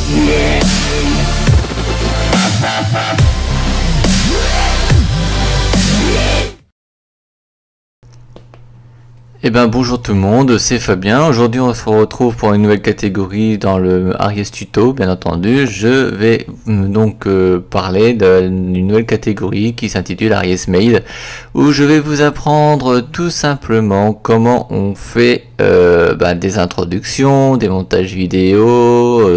Eh ben bonjour tout le monde, c'est Fabien. Aujourd'hui on se retrouve pour une nouvelle catégorie dans le Aries Tuto, bien entendu. Je vais donc parler d'une nouvelle catégorie qui s'intitule Aries Mail, où je vais vous apprendre tout simplement comment on fait des introductions, des montages vidéo,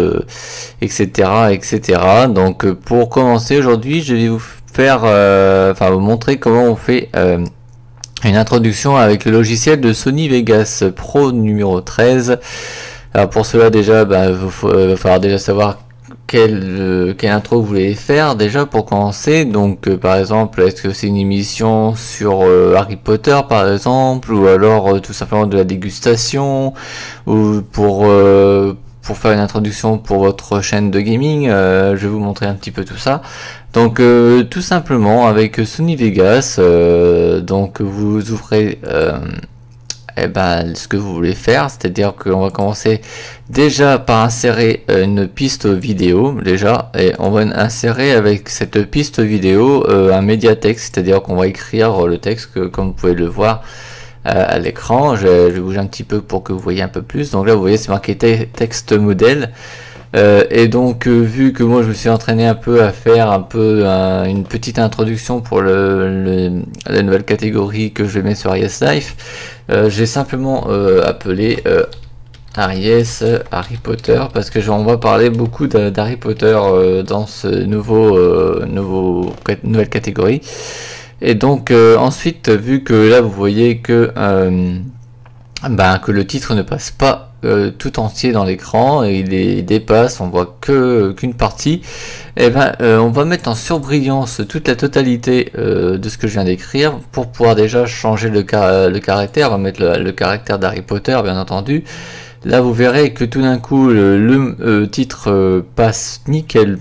etc. etc. Donc pour commencer aujourd'hui, je vais vous faire, vous montrer comment on fait une introduction avec le logiciel de Sony Vegas Pro numéro 13. Alors pour cela déjà, il va falloir déjà savoir quelle intro vous voulez faire déjà pour commencer. Donc par exemple, est-ce que c'est une émission sur Harry Potter par exemple, ou alors tout simplement de la dégustation, ou pour faire une introduction pour votre chaîne de gaming. Je vais vous montrer un petit peu tout ça. Donc tout simplement avec Sony Vegas, donc vous ouvrez ce que vous voulez faire, c'est-à-dire qu'on va commencer déjà par insérer une piste vidéo déjà, et on va insérer avec cette piste vidéo un médiatext, c'est-à-dire qu'on va écrire le texte comme vous pouvez le voir à l'écran. Je vais bouger un petit peu pour que vous voyez un peu plus. Donc là vous voyez c'est marqué texte modèle. Et donc vu que moi je me suis entraîné un peu à faire une petite introduction pour la nouvelle catégorie que je vais mettre sur Harry Life, j'ai simplement appelé Harry Potter, parce que on va parler beaucoup d'Harry Potter dans ce nouvelle catégorie. Et donc ensuite, vu que là vous voyez que le titre ne passe pas tout entier dans l'écran, et il dépasse, on voit qu'une partie, et on va mettre en surbrillance toute la totalité de ce que je viens d'écrire pour pouvoir déjà changer le caractère. On va mettre le caractère d'Harry Potter, bien entendu. Là vous verrez que tout d'un coup le titre passe nickel,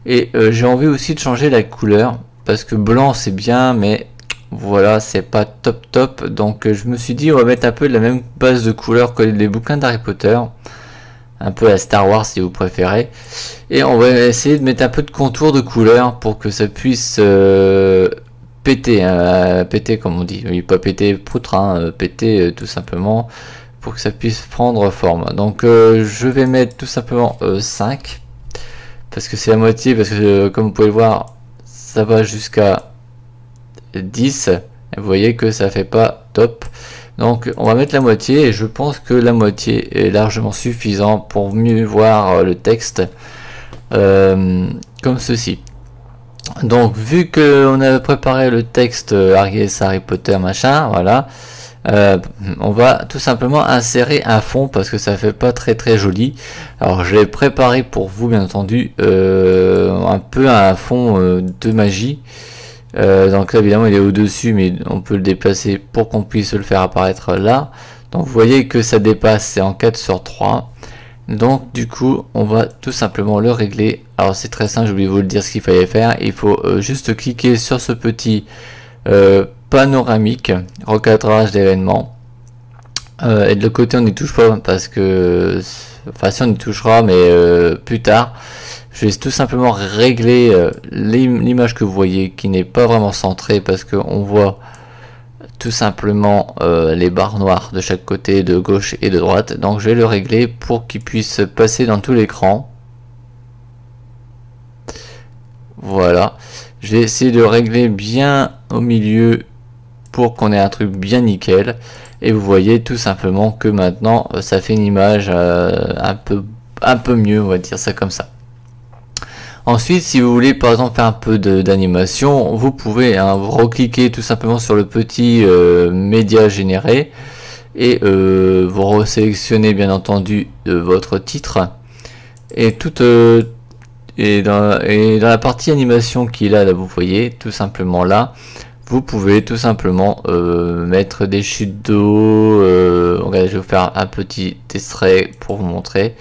et j'ai envie aussi de changer la couleur, parce que blanc c'est bien, mais voilà, c'est pas top. Donc je me suis dit on va mettre un peu de la même base de couleurs que les bouquins d'Harry Potter, un peu à Star Wars si vous préférez, et on va essayer de mettre un peu de contour de couleur pour que ça puisse péter, péter comme on dit, oui, pas péter poutre, péter tout simplement, pour que ça puisse prendre forme. Donc je vais mettre tout simplement 5, parce que c'est la moitié, parce que comme vous pouvez le voir ça va jusqu'à 10, et vous voyez que ça fait pas top. Donc on va mettre la moitié, et je pense que la moitié est largement suffisant pour mieux voir le texte comme ceci. Donc vu que on a préparé le texte Harry Potter machin, voilà, on va tout simplement insérer un fond, parce que ça fait pas très joli. Alors je l'ai préparé pour vous, bien entendu, un peu un fond de magie. Donc là évidemment il est au dessus, mais on peut le déplacer pour qu'on puisse le faire apparaître là. Donc vous voyez que ça dépasse, c'est en 4/3. Donc du coup on va tout simplement le régler. Alors c'est très simple, j'ai oublié de vous le dire ce qu'il fallait faire. Il faut juste cliquer sur ce petit panoramique recadrage d'événements, et de l'autre côté on n'y touche pas, parce que enfin si on y touchera, mais plus tard. Je vais tout simplement régler l'image que vous voyez, qui n'est pas vraiment centrée, parce qu'on voit tout simplement les barres noires de chaque côté, de gauche et de droite. Donc je vais le régler pour qu'il puisse passer dans tout l'écran. Voilà, je vais essayer de régler bien au milieu pour qu'on ait un truc bien nickel. Et vous voyez tout simplement que maintenant ça fait une image un peu mieux, on va dire ça comme ça. Ensuite, si vous voulez par exemple faire un peu d'animation, vous pouvez vous recliquer tout simplement sur le petit média généré, et vous resélectionnez bien entendu votre titre, et dans la partie animation qui est là, vous voyez tout simplement là, vous pouvez tout simplement mettre des chutes d'eau. Regardez, je vais vous faire un petit extrait pour vous montrer.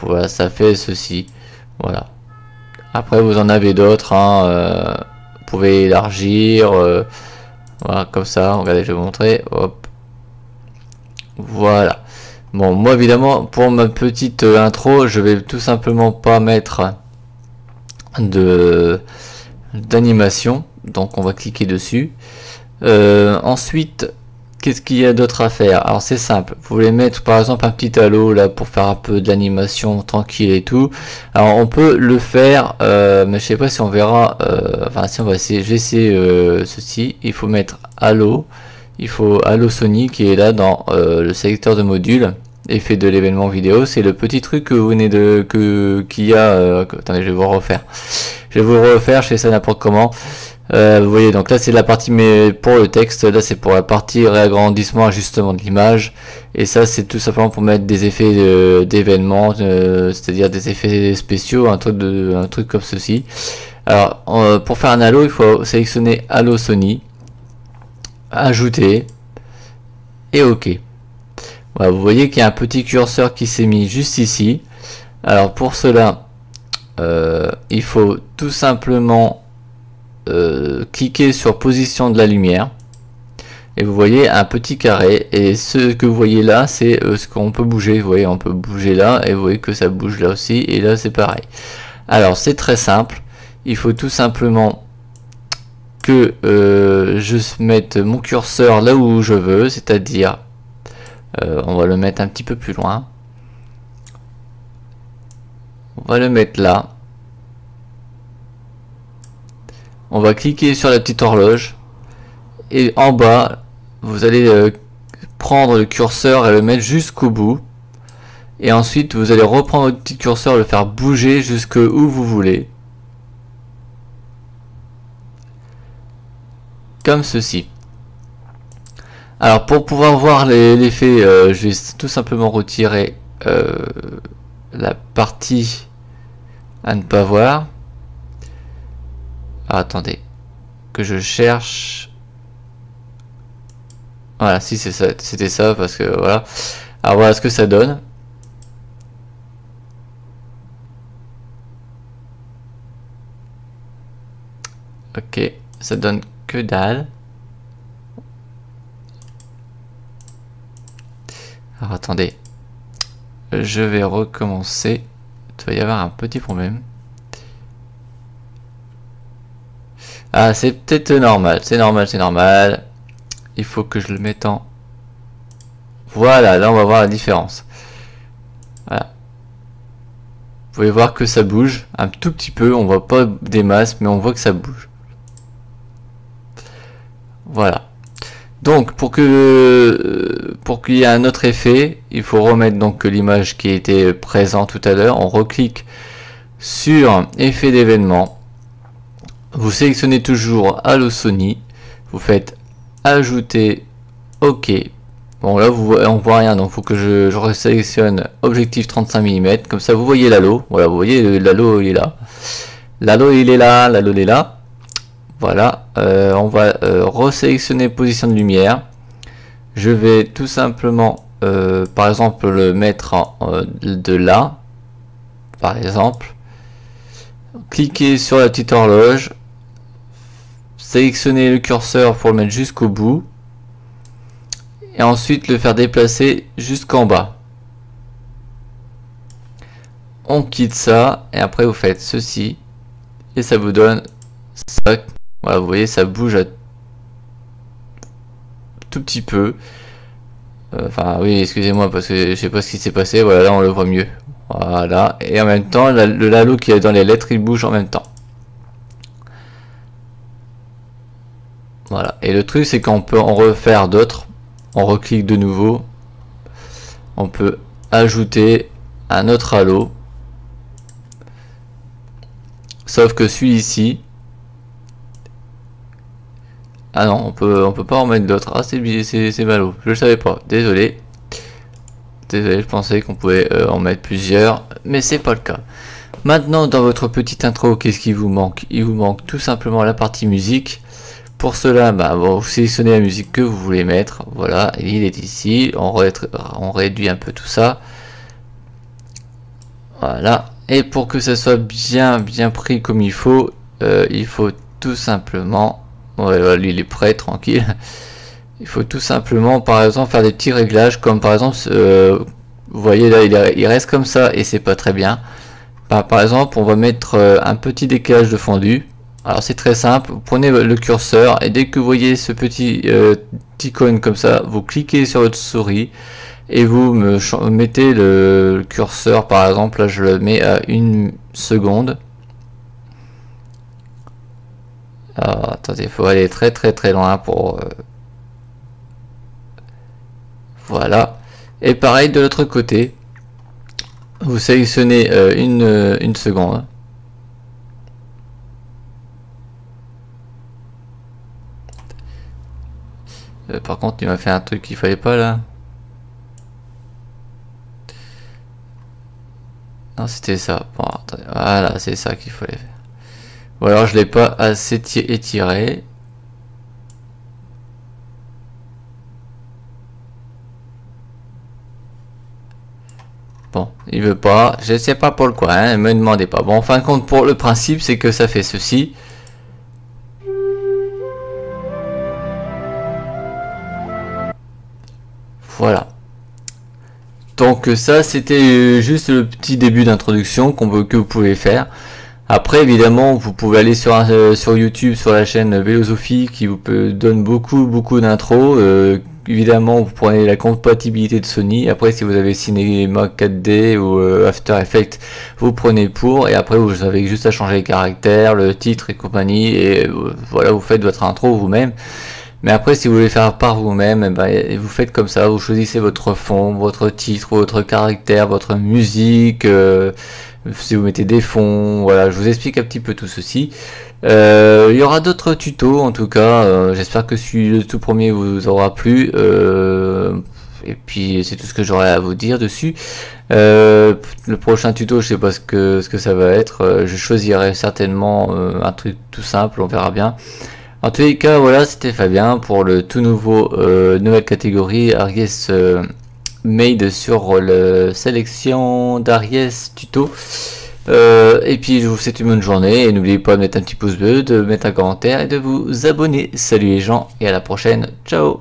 Voilà, ça fait ceci. Voilà. Après vous en avez d'autres, vous pouvez élargir, voilà, comme ça. Regardez, je vais vous montrer, hop, voilà. Bon, moi évidemment, pour ma petite intro, je vais tout simplement pas mettre d'animation, donc on va cliquer dessus. Ensuite, qu'est-ce qu'il y a d'autre à faire? Alors c'est simple, vous voulez mettre par exemple un petit halo là pour faire un peu de l'animation tranquille et tout. Alors on peut le faire, mais je sais pas si on verra. Enfin si on va essayer, je vais essayer ceci. Il faut mettre halo, il faut halo Sony qui est là dans le sélecteur de modules. Effet de l'événement vidéo, c'est le petit truc que vous venez de qu'il y a. Attendez, je vais vous refaire. Je vais vous refaire, je fais ça n'importe comment. Vous voyez, donc là c'est la partie mais pour le texte, là c'est pour la partie réagrandissement, ajustement de l'image, et ça c'est tout simplement pour mettre des effets d'événements, c'est-à-dire des effets spéciaux, un truc comme ceci. Alors pour faire un halo, il faut sélectionner halo Sony, ajouter et OK. Voilà, vous voyez qu'il y a un petit curseur qui s'est mis juste ici. Alors pour cela, il faut tout simplement cliquer sur position de la lumière et vous voyez un petit carré, et ce que vous voyez là c'est ce qu'on peut bouger. Vous voyez, on peut bouger là et vous voyez que ça bouge là aussi, et là c'est pareil. Alors c'est très simple, il faut tout simplement que je mette mon curseur là où je veux, c'est-à-dire on va le mettre un petit peu plus loin, on va le mettre là. On va cliquer sur la petite horloge et en bas vous allez prendre le curseur et le mettre jusqu'au bout, et ensuite vous allez reprendre votre petit curseur, le faire bouger jusque où vous voulez, comme ceci. Alors pour pouvoir voir l'effet, je vais tout simplement retirer la partie à ne pas voir. Ah, attendez, que je cherche. Voilà, si c'est ça, c'était ça, parce que voilà. Alors voilà ce que ça donne. Ok, ça donne que dalle. Alors attendez, je vais recommencer. Il va y avoir un petit problème. Ah, c'est peut-être normal, c'est normal. Il faut que je le mette en... Voilà, là on va voir la différence. Voilà. Vous pouvez voir que ça bouge un tout petit peu, on voit pas des masses, mais on voit que ça bouge. Voilà. Donc pour qu'il y ait un autre effet, il faut remettre donc l'image qui était présente tout à l'heure. On reclique sur effet d'événement. Vous sélectionnez toujours Halo Sony, vous faites ajouter, OK. Bon là on voit rien, donc il faut que je resélectionne objectif 35 mm, comme ça vous voyez l'halo. Voilà, vous voyez l'halo il est là. L'halo il est là, l'halo il est là. Voilà, on va resélectionner position de lumière. Je vais tout simplement par exemple le mettre de là, par exemple. Cliquez sur la petite horloge. Sélectionner le curseur pour le mettre jusqu'au bout, et ensuite le faire déplacer jusqu'en bas. On quitte ça et après vous faites ceci et ça vous donne ça. Voilà, vous voyez, ça bouge un tout petit peu. Enfin oui, excusez-moi parce que je sais pas ce qui s'est passé. Voilà, là on le voit mieux. Voilà, et en même temps le halo qui est dans les lettres il bouge en même temps. Voilà, et le truc c'est qu'on peut en refaire d'autres. On reclique de nouveau, on peut ajouter un autre halo, sauf que celui-ci, ah non, on peut pas en mettre d'autres. Ah c'est ballot, je le savais pas, désolé, je pensais qu'on pouvait en mettre plusieurs, mais c'est pas le cas. Maintenant dans votre petite intro, qu'est-ce qui vous manque? Il vous manque tout simplement la partie musique. Pour cela, vous sélectionnez la musique que vous voulez mettre. Voilà, il est ici. On réduit un peu tout ça. Voilà. Et pour que ça soit bien pris comme il faut tout simplement... Voilà, lui il est prêt, tranquille. Il faut tout simplement, par exemple, faire des petits réglages, comme par exemple Vous voyez là, il reste comme ça et c'est pas très bien. Par exemple, on va mettre un petit décalage de fondu. Alors c'est très simple, vous prenez le curseur et dès que vous voyez ce petit icône comme ça, vous cliquez sur votre souris et vous mettez le curseur, par exemple là je le mets à 1 seconde. Alors attendez, il faut aller très loin pour... Voilà. Et pareil de l'autre côté, vous sélectionnez 1 seconde. Par contre, il m'a fait un truc qu'il fallait pas là. Non, c'était ça. Bon, attendez. Voilà, c'est ça qu'il fallait faire. Ou alors je l'ai pas assez étiré. Bon, il veut pas. Je sais pas pourquoi, hein, me demandez pas. Bon, en fin de compte, pour le principe, c'est que ça fait ceci. Voilà. Donc ça, c'était juste le petit début d'introduction que vous pouvez faire. Après, évidemment, vous pouvez aller sur YouTube, sur la chaîne Vélosophie, qui vous donne beaucoup d'intros. Évidemment, vous prenez la compatibilité de Sony. Après, si vous avez Cinema 4D ou After Effects, vous prenez pour. Et après, vous avez juste à changer les caractères, le titre et compagnie. Et voilà, vous faites votre intro vous-même. Mais après, si vous voulez faire par vous-même, vous faites comme ça. Vous choisissez votre fond, votre titre, votre caractère, votre musique. Si vous mettez des fonds, voilà, je vous explique un petit peu tout ceci. Il y aura d'autres tutos, en tout cas. J'espère que le tout premier vous aura plu. Et puis c'est tout ce que j'aurai à vous dire dessus. Le prochain tuto, je sais pas ce que ça va être. Je choisirai certainement un truc tout simple, on verra bien. En tous les cas, voilà, c'était Fabien pour le tout nouveau nouvelle catégorie Aries Made sur la sélection d'Aries tuto. Et puis je vous souhaite une bonne journée et n'oubliez pas de mettre un petit pouce bleu, de mettre un commentaire et de vous abonner. Salut les gens et à la prochaine. Ciao.